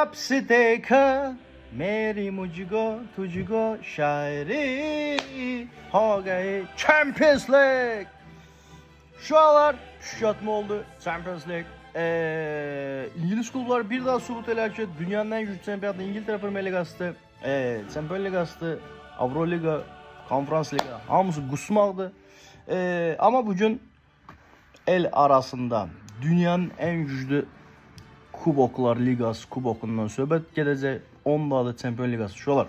Kapsiteka Meri mujigo tujigo şairi Hagay Champions League. Şu aralar şatma oldu Champions League. İngiliz kulüpler bir daha subut eder ki dünyanın en güçlü şampiyonu İngiltere Premier Ligası, Champions Ligası, Avroliga, Konferans Liga hamısı qusmaqdı. Ama bugün el arasında dünyanın en güçlü Kuboklar Ligası kubokundan söhbət gedəcək. Onda da Champions Ligası şolar.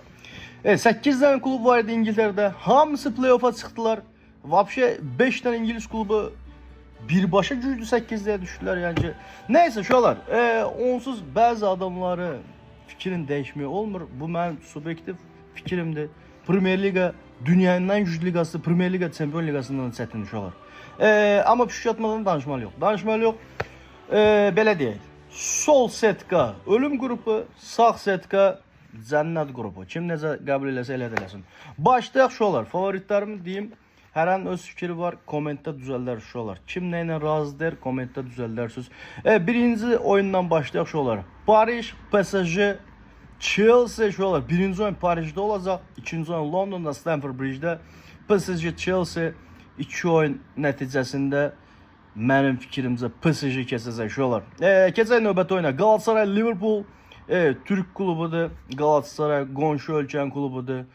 8 tane kulüp var idi İngiltere'de. Hamısı playoff'a çıktılar. Vapşe 5 tane İngiliz kulübü birbaşa güclü 8'liyə düşdülər yani. Neyse şolar. Onsuz bazı adamları fikrin değişmiyor olmur. Bu mənim subyektiv fikrimdir. Premier Liga dünyanın en güçlü ligası, Premier Liga Champions Ligasından çətin şolar. Ama püşkatmadan danışmalı yok. Danışmalı yok. Belə deyək. Sol setka ölüm grubu, sağ setka cennet grubu. Kim necə qəbul eləsə elə eləsin. Başlayaq şolar. Favoritlərimi deyim. Hər an öz fikri var. Kommentdə düzəldər şolar. Kim nə ilə razıdır, kommentdə düzəldərsiniz. Birinci oyundan başlayaq şolar. Paris, PSG, Chelsea şolar. Birinci oyun Paris'də olacaq. İkinci oyun London'da, Stamford Bridge'də. PSG, Chelsea 2 oyun nəticəsində mənim fikrimcə PSG keçəcək şolar. Keçək növbəti oyuna. Galatasaray Liverpool Türk klubudur. Galatasaray qonşu ölkənin klubudur.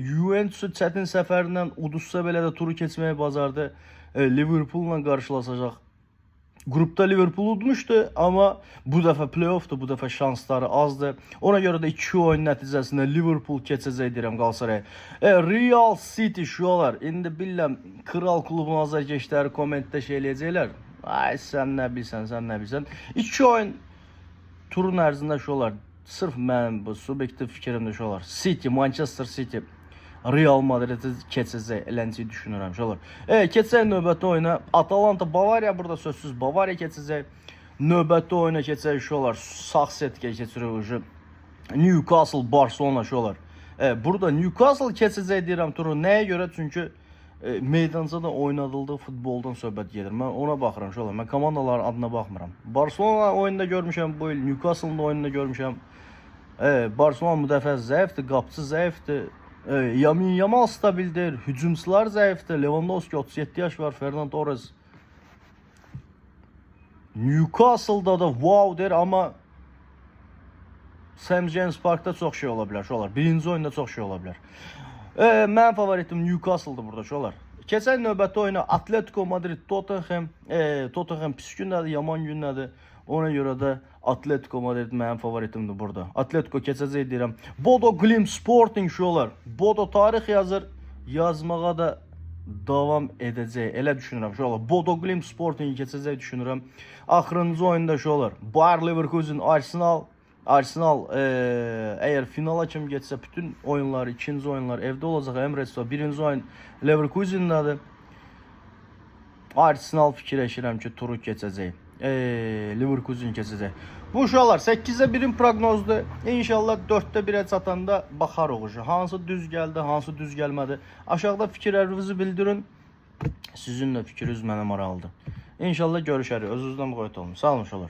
Juventus'u çətin səfərindən uduzsa belə də turu keçməyi bacardı. Liverpool'la qarşılaşacaq. Grupda Liverpool udmuşdu ama bu dəfə playoff'dur, bu dəfə şansları azdı. Ona görə də 2 oyun nəticəsində Liverpool keçəcək deyirəm Galatasaray. Real City şolar. İndi bilirəm kral klubun azarkeşləri kommentdə şey eləyəcəklər. Ay sən nə bilsən, sən nə bilsən. 2 oyun turun ərzində şolar. Sırf mənim bu subyektiv fikrimdə şolar. City, Manchester City Real Madrid'i keçəcək elənci düşünürəm şolar. Keçək növbəti oyuna. Atalanta Bavariya, burada sözsüz Bavariya keçəcək. Növbəti oyuna keçək şolar. Sağ setkiyə keçirik. Newcastle Barcelona şolar. Burada Newcastle keçəcək deyirəm turu. Nəyə görə? Çünki meydanca da oynadıldığı futboldan söhbət gedir. Mən ona baxıram şolar. Mən komandaların adına baxmıram. Barcelona oyunda görmüşəm bu il. Newcastle'ın oyunda görmüşəm. Barcelona müdafiə zəifdir, qapıcı zəifdir. Yamin Yamal stabildir, hücumçular zəifdir. Lewandowski 37 yaş var, Fernando Torres. Newcastle'da da wow der ama St. James Park'ta çox şey ola bilər şolar. Birinci oyunda çox şey ola bilər. Mənim favoritim Newcastle'dır burada şolar. Keçən növbəti oyuna Atletico Madrid Tottenham. Tottenham pis gündədir, yaman gündədir. Ona görə də Atletico Madrid mənim favoritimdir burada. Atletico keçəcək deyirəm. Bodo Glimt Sporting şolar. Bodo tarix yazır, yazmağa da davam edəcək. Elə düşünürəm şolar. Bodo Glimt Sporting keçəcək düşünürəm. Axırıncı oyunda şolar. Bayer Leverkusen Arsenal. Arsenal eğer finala kim geçse bütün oyunları, ikinci oyunlar evde olacaq Emirates. Birinci oyun Leverkusen'dadır. Arsenal fikirləşirəm ki turu keçəcək. Leverkusen keçəcək. Bu uşaqlar 8'e 1'in proqnozdur. İnşallah 4'te 1'e çatanda baxarıq. Hansı düz gəldi, hansı düz gəlmədi. Aşağıda fikirlərinizi bildirin. Sizin də fikriniz mənə maraqlıdır. İnşallah görüşərik. Özünüzdən müğayət olun. Sağ olun uşaqlar.